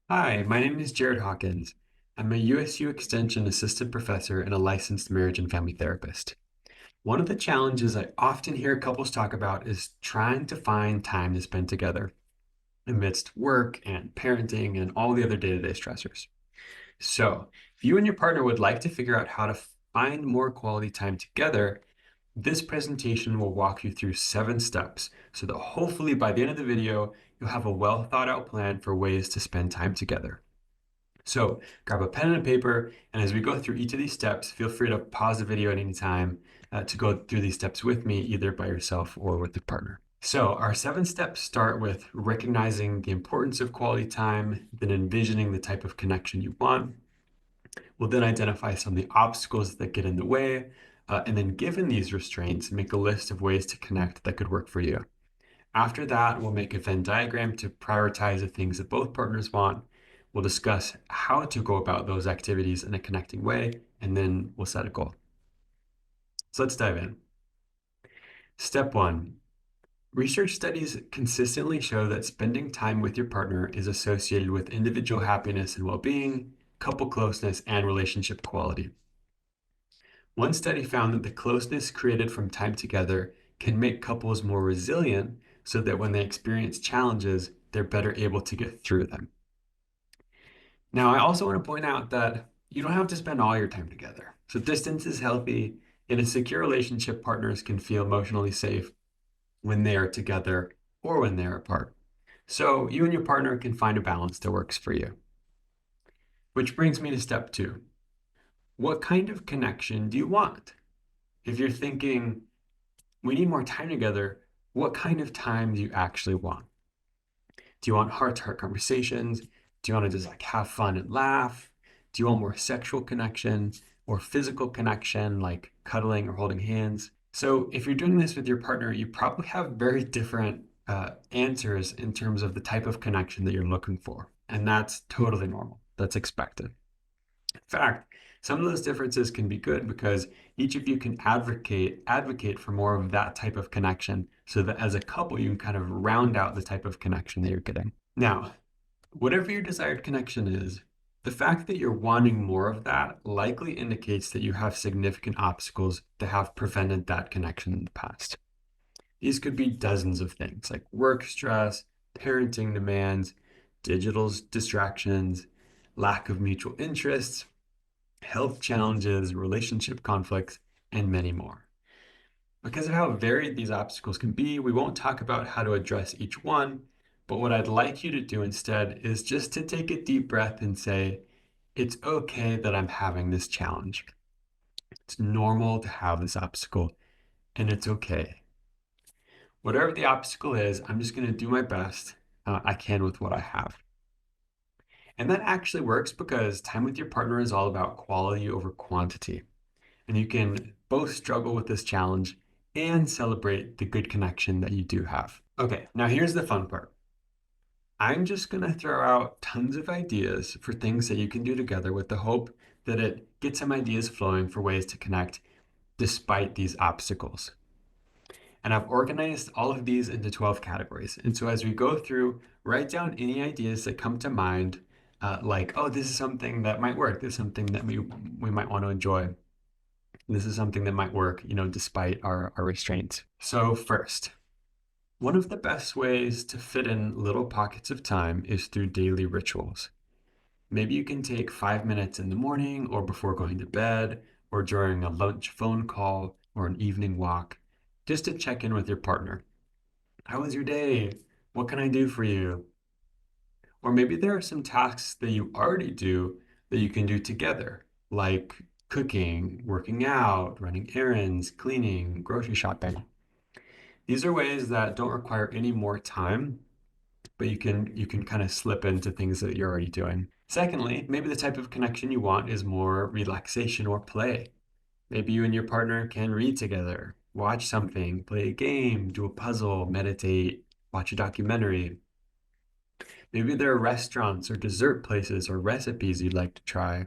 Hi, my name is Jared Hawkins. I'm a USU Extension Assistant Professor and a licensed marriage and family therapist. One of the challenges I often hear couples talk about is trying to find time to spend together amidst work and parenting and all the other day-to-day stressors. So, if you and your partner would like to figure out how to find more quality time together, this presentation will walk you through 7 steps so that hopefully by the end of the video, you'll have a well thought out plan for ways to spend time together. So grab a pen and a paper, and as we go through each of these steps, feel free to pause the video at any time to go through these steps with me, either by yourself or with a partner. So our 7 steps start with recognizing the importance of quality time, then envisioning the type of connection you want. We'll then identify some of the obstacles that get in the way, and then given these restraints, make a list of ways to connect that could work for you. After that, we'll make a Venn diagram to prioritize the things that both partners want. We'll discuss how to go about those activities in a connecting way, and then we'll set a goal. So let's dive in. Step one, research studies consistently show that spending time with your partner is associated with individual happiness and well-being, couple closeness, and relationship quality. One study found that the closeness created from time together can make couples more resilient so that when they experience challenges, they're better able to get through them. Now, I also want to point out that you don't have to spend all your time together. So distance is healthy. In a secure relationship, partners can feel emotionally safe when they are together or when they're apart. So you and your partner can find a balance that works for you. Which brings me to step two. What kind of connection do you want? If you're thinking, we need more time together, what kind of time do you actually want? Do you want heart-to-heart conversations? Do you want to just like have fun and laugh? Do you want more sexual connection or physical connection, like cuddling or holding hands? So if you're doing this with your partner, you probably have very different answers in terms of the type of connection that you're looking for. And that's totally normal. That's expected. In fact, some of those differences can be good because each of you can advocate for more of that type of connection so that as a couple you can kind of round out the type of connection that you're getting. Now, whatever your desired connection is, the fact that you're wanting more of that likely indicates that you have significant obstacles that have prevented that connection in the past. These could be dozens of things like work stress, parenting demands, digital distractions, lack of mutual interests, health challenges, relationship conflicts, and many more. Because of how varied these obstacles can be, we won't talk about how to address each one, but what I'd like you to do instead is just to take a deep breath and say, it's okay that I'm having this challenge. It's normal to have this obstacle, and it's okay. Whatever the obstacle is, I'm just going to do my best I can with what I have. And that actually works because time with your partner is all about quality over quantity. And you can both struggle with this challenge and celebrate the good connection that you do have. Okay, now here's the fun part. I'm just going to throw out tons of ideas for things that you can do together with the hope that it gets some ideas flowing for ways to connect despite these obstacles. And I've organized all of these into 12 categories. And so as we go through, write down any ideas that come to mind, like, oh, this is something that might work. This is something that we might want to enjoy. This is something that might work, despite our restraints. So first, one of the best ways to fit in little pockets of time is through daily rituals. Maybe you can take 5 minutes in the morning or before going to bed or during a lunch phone call or an evening walk just to check in with your partner. How was your day? What can I do for you? Or maybe there are some tasks that you already do that you can do together, like cooking, working out, running errands, cleaning, grocery shopping. These are ways that don't require any more time, but you can kind of slip into things that you're already doing. Secondly, maybe the type of connection you want is more relaxation or play. Maybe you and your partner can read together, watch something, play a game, do a puzzle, meditate, watch a documentary. Maybe there are restaurants or dessert places or recipes you'd like to try.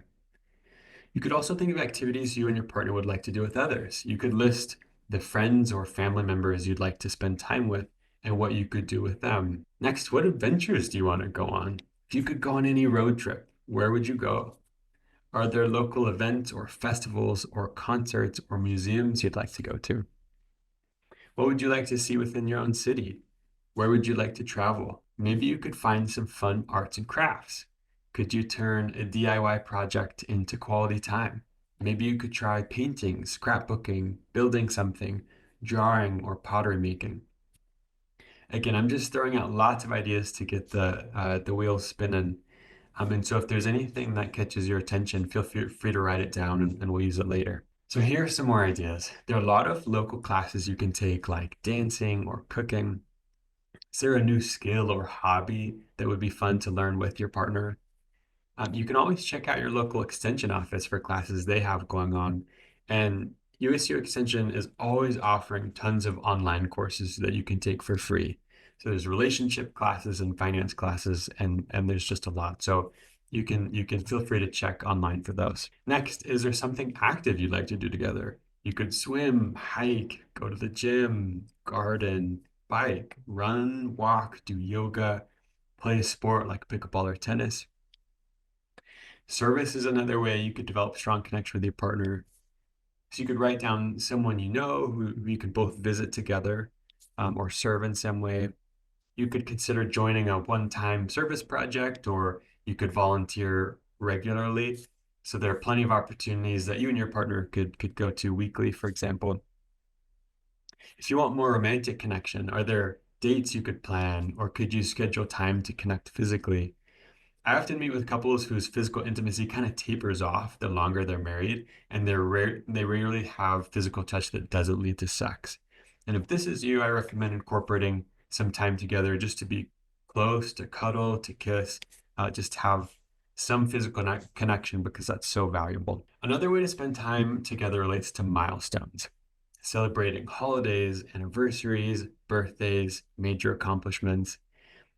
You could also think of activities you and your partner would like to do with others. You could list the friends or family members you'd like to spend time with and what you could do with them. Next, what adventures do you want to go on? If you could go on any road trip, where would you go? Are there local events or festivals or concerts or museums you'd like to go to? What would you like to see within your own city? Where would you like to travel? Maybe you could find some fun arts and crafts. Could you turn a DIY project into quality time? Maybe you could try painting, scrapbooking, building something, drawing, or pottery making. Again, I'm just throwing out lots of ideas to get the wheels spinning. And so if there's anything that catches your attention, feel free to write it down and we'll use it later. So here are some more ideas. There are a lot of local classes you can take, like dancing or cooking. Is there a new skill or hobby that would be fun to learn with your partner? You can always check out your local extension office for classes they have going on. And USU Extension is always offering tons of online courses that you can take for free. So there's relationship classes and finance classes, and there's just a lot. So you can feel free to check online for those. Next, is there something active you'd like to do together? You could swim, hike, go to the gym, garden, bike, run, walk, do yoga, play a sport like pickleball or tennis. Service is another way you could develop strong connection with your partner. So you could write down someone you know who you could both visit together, or serve in some way. You could consider joining a one-time service project, or you could volunteer regularly. So there are plenty of opportunities that you and your partner could go to weekly, for example. If you want more romantic connection, are there dates you could plan, or could you schedule time to connect physically? I often meet with couples whose physical intimacy kind of tapers off the longer they're married, and they rarely have physical touch that doesn't lead to sex. And if this is you, I recommend incorporating some time together just to be close, to cuddle, to kiss, just have some physical connection because that's so valuable. Another way to spend time together relates to milestones, celebrating holidays, anniversaries, birthdays, major accomplishments.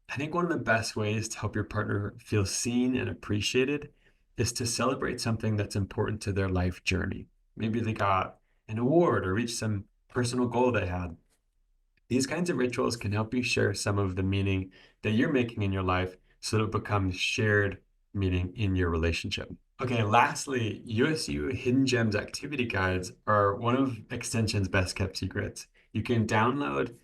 I think one of the best ways to help your partner feel seen and appreciated is to celebrate something that's important to their life journey. Maybe they got an award or reached some personal goal they had. These kinds of rituals can help you share some of the meaning that you're making in your life so that it becomes shared meaning in your relationship. Okay, lastly, USU Hidden Gems activity guides are one of Extension's best kept secrets. You can download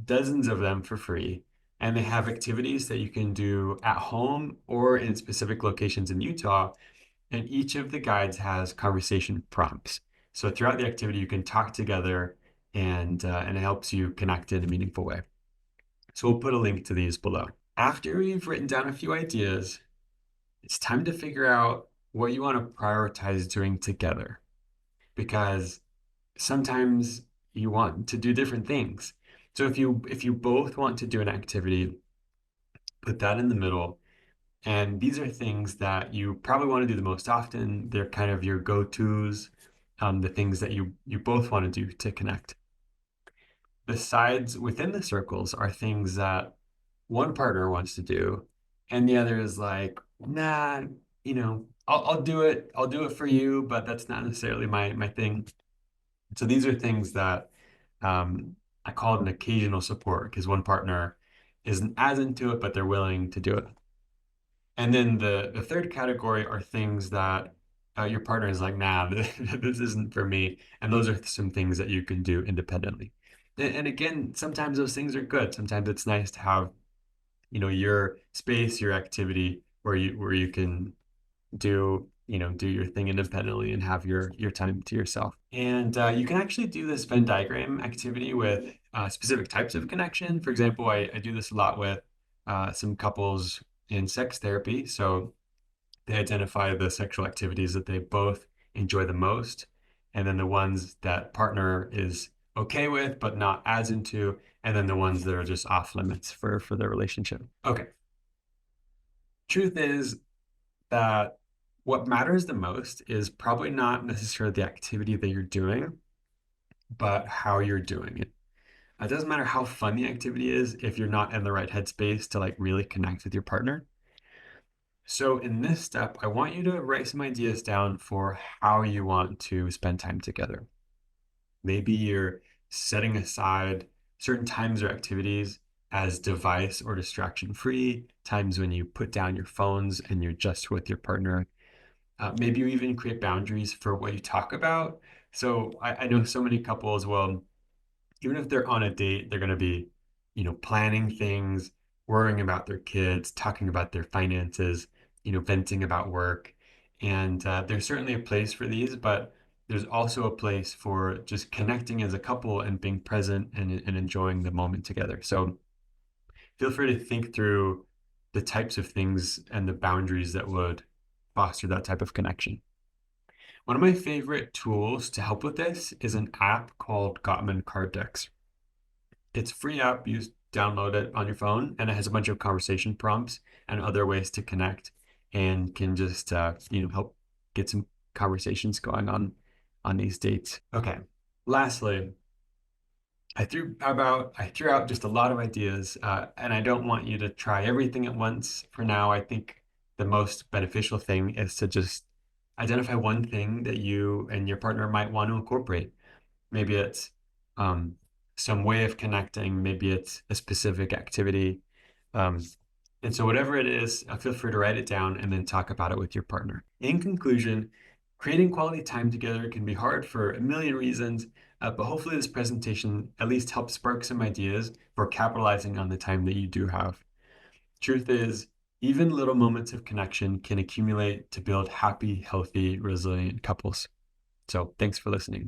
dozens of them for free, and they have activities that you can do at home or in specific locations in Utah. And each of the guides has conversation prompts. So throughout the activity, you can talk together, and it helps you connect in a meaningful way. So we'll put a link to these below. After you've written down a few ideas, it's time to figure out what you want to prioritize doing together, because sometimes you want to do different things. So if you both want to do an activity, put that in the middle. And these are things that you probably want to do the most often. They're kind of your go-tos, the things that you both want to do to connect. The sides within the circles are things that one partner wants to do, and the other is like, nah, I'll do it. I'll do it for you, but that's not necessarily my thing. So these are things that I call it an occasional support because one partner isn't as into it, but they're willing to do it. And then the third category are things that your partner is like, nah, this isn't for me. And those are some things that you can do independently. And again, sometimes those things are good. Sometimes it's nice to have, your space, your activity where you can do your thing independently and have your time to yourself. And you can actually do this Venn diagram activity with specific types of connection. For example, I do this a lot with some couples in sex therapy. So they identify the sexual activities that they both enjoy the most, and then the ones that partner is okay with but not as into, and then the ones that are just off limits for their relationship. Okay. Truth is that what matters the most is probably not necessarily the activity that you're doing, but how you're doing it. It doesn't matter how fun the activity is if you're not in the right headspace to like really connect with your partner. So in this step, I want you to write some ideas down for how you want to spend time together. Maybe you're setting aside certain times or activities as device or distraction free, times when you put down your phones and you're just with your partner. Maybe you even create boundaries for what you talk about. So I know so many couples will, even if they're on a date, they're going to be, planning things, worrying about their kids, talking about their finances, venting about work. And there's certainly a place for these, but there's also a place for just connecting as a couple and being present and enjoying the moment together. So feel free to think through the types of things and the boundaries that would foster that type of connection. One of my favorite tools to help with this is an app called Gottman Card Decks. It's a free app. You download it on your phone, and it has a bunch of conversation prompts and other ways to connect, and can just help get some conversations going on these dates. Okay. Lastly, I threw out just a lot of ideas, and I don't want you to try everything at once. For now, I think the most beneficial thing is to just identify one thing that you and your partner might want to incorporate. Maybe it's um, some way of connecting. Maybe it's a specific activity. Um, and so, whatever it is, feel free to write it down and then talk about it with your partner. In conclusion, creating quality time together can be hard for a million reasons, but hopefully, this presentation at least helps spark some ideas for capitalizing on the time that you do have. Truth is, even little moments of connection can accumulate to build happy, healthy, resilient couples. So, thanks for listening.